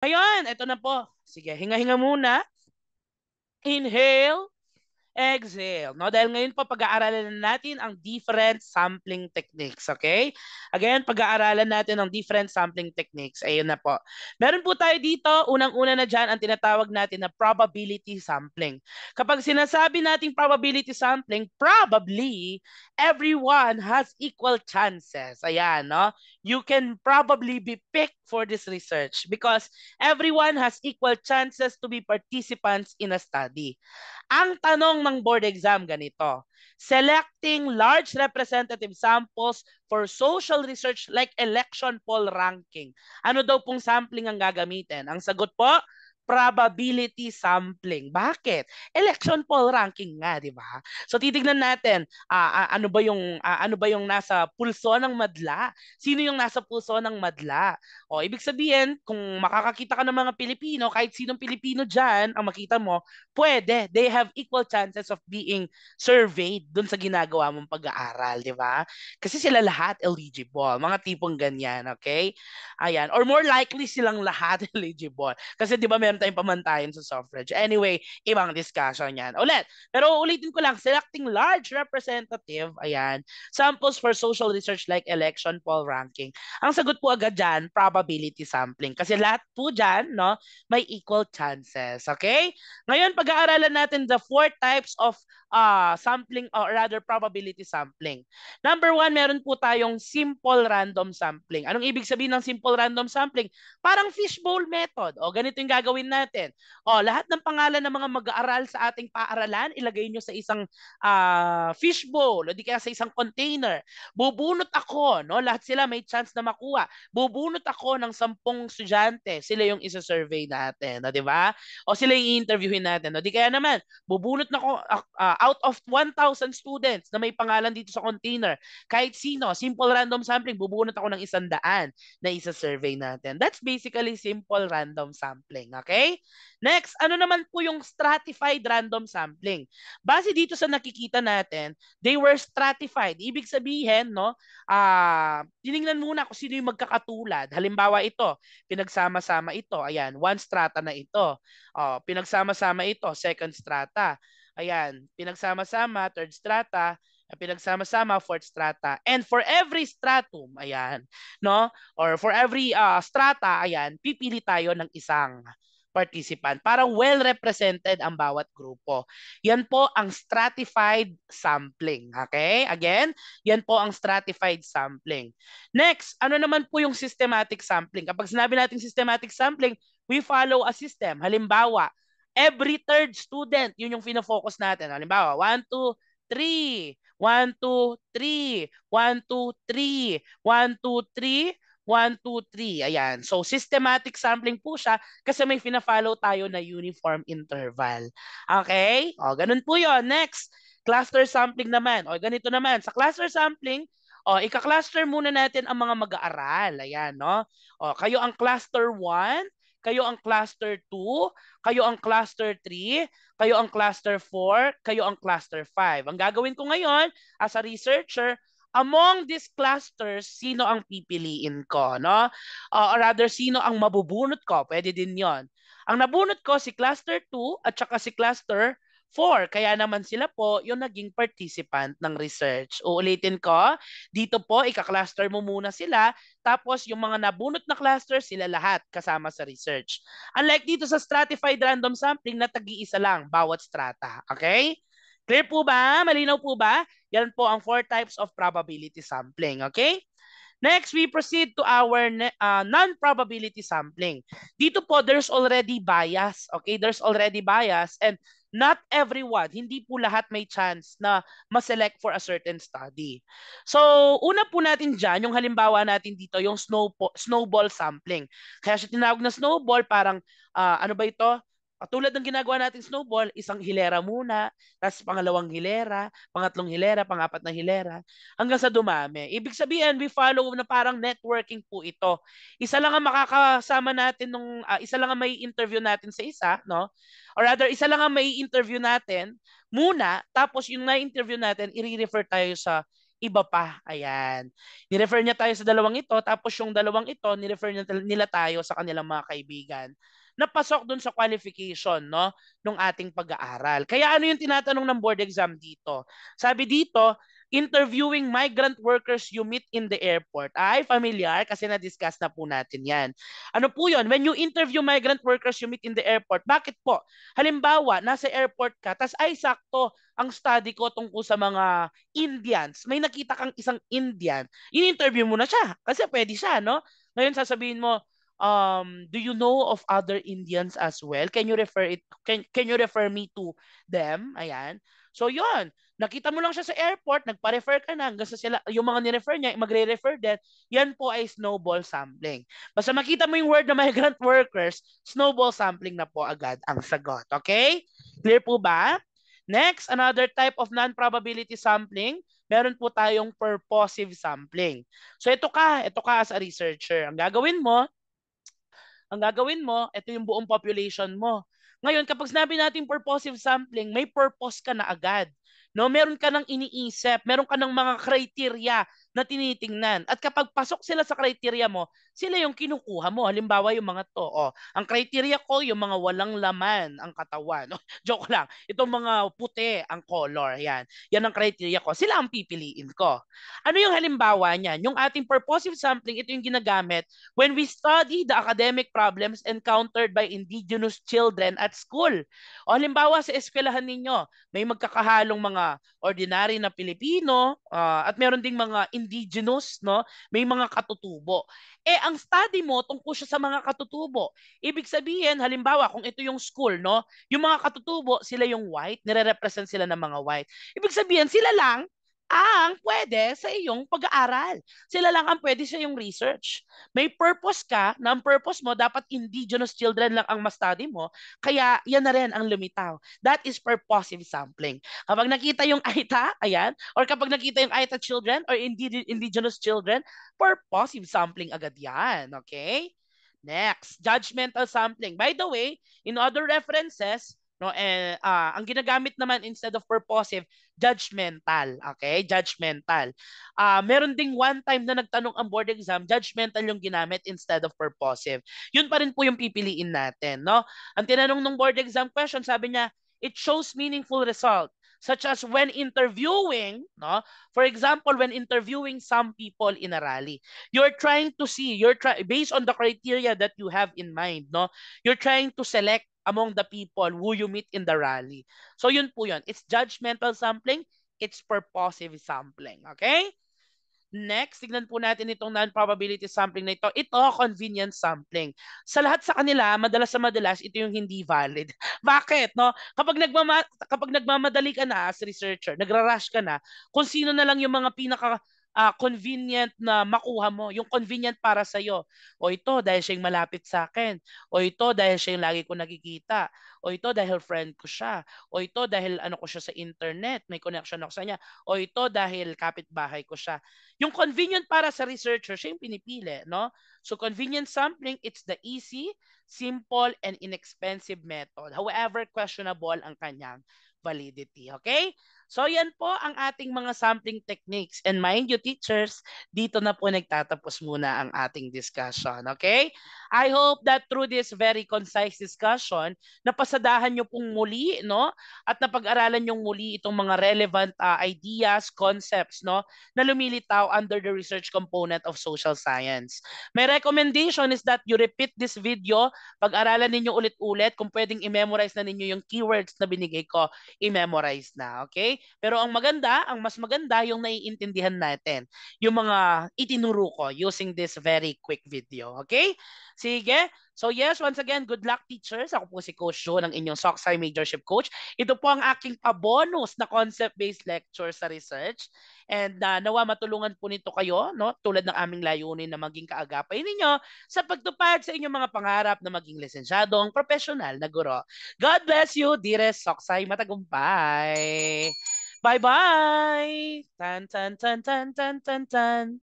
Ngayon, ito na po. Sige, hinga-hinga muna. Inhale. Exhale. No? Dahil ngayon po pag-aaralan natin ang different sampling techniques. Okay? Again, pag-aaralan natin ang different sampling techniques. Ayun na po. Meron po tayo dito, unang-una na dyan, ang tinatawag natin na probability sampling. Kapag sinasabi nating probability sampling, probably everyone has equal chances. Ayan, no? You can probably be picked for this research because everyone has equal chances to be participants in a study. Ang tanong ng board exam ganito, selecting large representative samples for social research like election poll ranking. Ano daw pong sampling ang gagamitin? Ang sagot po, probability sampling. Bakit? Election poll ranking nga, di ba? So titignan natin, ano ba yung nasa pulso ng madla? Sino yung nasa pulso ng madla? O ibig sabihin, kung makakakita ka ng mga Pilipino, kahit sinong Pilipino diyan ang makita mo, pwede. They have equal chances of being surveyed dun sa ginagawa mong pag-aaral, di ba? Kasi sila lahat eligible, mga tipong ganyan, okay? Ayan, or more likely silang lahat eligible. Kasi di ba meron tayong pamantayan sa suffrage. Anyway, ibang discussion yan. Ulit, pero ulitin ko lang, selecting large representative, ayan, samples for social research like election poll ranking. Ang sagot po agad dyan, probability sampling. Kasi lahat po dyan, no, may equal chances, okay? Ngayon, pag-aaralan natin the four types of sampling or rather probability sampling. Number one, meron po tayong simple random sampling. Anong ibig sabihin ng simple random sampling? Parang fishbowl method. O ganito yung gagawin natin. O lahat ng pangalan ng mga mag-aaral sa ating paaralan, ilagay nyo sa isang fishbowl o di kaya sa isang container. Bubunot ako, no? Lahat sila may chance na makuha. Bubunot ako ng 10 estudyante. Sila yung isa-survey natin, no, di ba? O sila yung i-interviewin natin. No? Di kaya naman, bubunot na ko out of 1,000 students na may pangalan dito sa container. Kahit sino, simple random sampling, bubunot ako ng 100 na isa-survey natin. That's basically simple random sampling. Okay? Next, ano naman po yung stratified random sampling? Base dito sa nakikita natin, they were stratified. Ibig sabihin, no, tiningnan muna kung sino yung magkakatulad. Halimbawa ito, pinagsama-sama ito. Ayan, one strata na ito. Pinagsama-sama ito, second strata. Ayan, pinagsama-sama, third strata, pinagsama-sama, fourth strata. And for every stratum, ayan, no? Or for every strata, ayan, pipili tayo ng isang participant para well represented ang bawat grupo. Yan po ang stratified sampling. Okay? Again, yan po ang stratified sampling. Next, ano naman po yung systematic sampling? Kapag sinabi natin systematic sampling, we follow a system. Halimbawa, every third student, yun yung fino-focus natin. Halimbawa, 1, 2, 3, 1, 2, 3, 1, 2, 3, 1, 2, 3, 1, 2, 3. Ayan. So, systematic sampling po siya kasi may fina-follow tayo na uniform interval. Okay? O, ganun po yon. Next, cluster sampling naman. O, ganito naman. Sa cluster sampling, ika-cluster muna natin ang mga mag-aaral. Ayan, no? O, kayo ang cluster 1, kayo ang cluster 2, kayo ang cluster 3, kayo ang cluster 4, kayo ang cluster 5. Ang gagawin ko ngayon as a researcher, among these clusters, sino ang pipiliin ko, no? Or rather, sino ang mabubunot ko? Pwede din yon. Ang nabunot ko si cluster 2 at saka si cluster 4. Kaya naman sila po yung naging participant ng research. Uulitin ko, dito po, ika-cluster mo muna sila, tapos yung mga nabunot na cluster, sila lahat kasama sa research. Unlike dito sa stratified random sampling na tag-iisa lang bawat strata. Okay? Clear po ba? Malinaw po ba? Yan po ang 4 types of probability sampling. Okay? Next, we proceed to our non-probability sampling. Dito po, there's already bias. Okay? There's already bias and not everyone, hindi po lahat may chance na ma-select for a certain study. So, una po natin dyan, yung halimbawa natin dito, yung snowball sampling. Kaya siya tinawag na snowball, parang, ano ba ito? Tulad ng ginagawa nating snowball, isang hilera muna, tapos pangalawang hilera, pangatlong hilera, pangapat na hilera, hanggang sa dumami. Ibig sabihin, we follow na parang networking po ito. Isa lang ang makakasama natin isa lang ang may interview natin sa isa, no? Or rather, isa lang ang may interview natin muna, tapos yung na-interview natin, i-refer tayo sa iba pa. Ayan. Nirefer niya tayo sa dalawang ito, tapos yung dalawang ito, nirefer nila tayo sa kanilang mga kaibigan. Napasok dun sa qualification, no, ng ating pag-aaral. Kaya ano yung tinatanong ng board exam dito? Sabi dito, interviewing migrant workers you meet in the airport. Ay, familiar kasi na-discuss na po natin yan. Ano po yun? When you interview migrant workers you meet in the airport, bakit po? Halimbawa, nasa airport ka, tas ay sakto, ang study ko tungkol sa mga Indians. May nakita kang isang Indian, in-interview mo na siya kasi pwede siya, no? Ngayon sasabihin mo, do you know of other Indians as well? Can you refer it can you refer me to them? Ayan. So 'yon. Nakita mo lang siya sa airport, nagpa-refer ka na hanggang sa sila yung mga ni-refer niya magre-refer din. Yan po ay snowball sampling. Basta makita mo yung word na migrant workers, snowball sampling na po agad ang sagot. Okay? Clear po ba? Next, another type of non-probability sampling, meron po tayong purposive sampling. So ito ka as a researcher. Ang gagawin mo, ito yung buong population mo. Ngayon, kapag sinabi natin purposive sampling, may purpose ka na agad. No, meron ka nang iniisip, meron ka ng mga criteria na tinitingnan. At kapag pasok sila sa criteria mo, sila yung kinukuha mo. Halimbawa yung mga to, ang criteria ko yung mga walang laman ang katawan. Joke lang. Itong mga puti ang color, yan. Yan ang criteria ko. Sila ang pipiliin ko. Ano yung halimbawa niyan? Yung ating purposive sampling, ito yung ginagamit when we study the academic problems encountered by indigenous children at school. O halimbawa sa eskwelahan ninyo, may magkakahalong mga ordinary na Pilipino at meron ding mga indigenous, no? May mga katutubo. Ang study mo tungkol siya sa mga katutubo. Ibig sabihin, halimbawa, kung ito yung school, no? Yung mga katutubo, sila yung white, nire-represent sila ng mga white. Ibig sabihin, sila lang ang pwede sa iyong pag-aaral. Sila lang ang pwede sa iyong research. May purpose ka, na ang purpose mo, dapat indigenous children lang ang ma-study mo, kaya yan na rin ang lumitaw. That is purposive sampling. Kapag nakita yung AITA, ayan, or kapag nakita yung AITA children or indigenous children, purposive sampling agad yan. Okay? Next, judgmental sampling. By the way, in other references, no, ang ginagamit naman instead of purposive, judgmental. Okay? Judgmental. Meron ding one time na nagtanong ang board exam, judgmental yung ginamit instead of purposive. Yun pa rin po yung pipiliin natin. No? Ang tinanong ng board exam question, sabi niya, it shows meaningful result such as when interviewing, no? For example, when interviewing some people in a rally, you're trying to see, based on the criteria that you have in mind, no? You're trying to select among the people who you meet in the rally. So yun po yun. It's judgmental sampling, it's purposive sampling. Okay? Next, tignan po natin itong non-probability sampling na ito. Ito, convenience sampling. Sa lahat sa kanila, madalas sa madalas, ito yung hindi valid. Bakit? No? Kapag nagmamadali ka na as researcher, nagra-rush ka na, kung sino na lang yung mga pinaka convenient na makuha mo, yung convenient para sa iyo. O ito dahil siya yung malapit sa akin. O ito dahil siya yung lagi ko nakikita. O ito dahil friend ko siya. O ito dahil ano ko siya sa internet, may connection ako sa kanya. O ito dahil kapitbahay ko siya. Yung convenient para sa researcher, siya yung pinipili, no? So convenient sampling, it's the easy, simple, and inexpensive method. However, questionable ang kanyang validity. Okay? So yan po ang ating mga sampling techniques. And mind you, teachers, dito na po nagtatapos muna ang ating discussion. Okay? I hope that through this very concise discussion, napasadahan nyo pong muli, no? At napag-aralan nyo muli itong mga relevant ideas, concepts, no? Na lumilitaw under the research component of social science. My recommendation is that you repeat this video, pag-aralan ninyo ulit-ulit, kung pwedeng i-memorize na ninyo yung keywords na binigay ko, i-memorize na, okay? Pero ang mas maganda yung naiintindihan natin, yung mga itinuro ko using this very quick video, okay? Sige. So yes, once again, good luck teachers. Ako po si Coach Joe ng inyong Socksci Majorship Coach. Ito po ang aking bonus na concept-based lecture sa research. And nawa matulungan po nito kayo, no? Tulad ng aming layunin na maging kaagapay ninyo sa pagtupad sa inyong mga pangarap na maging lisensyadong professional na guro. God bless you, dearest Socksci. Matagumpay! Bye-bye! Tan, tan, tan, tan, tan, tan, tan.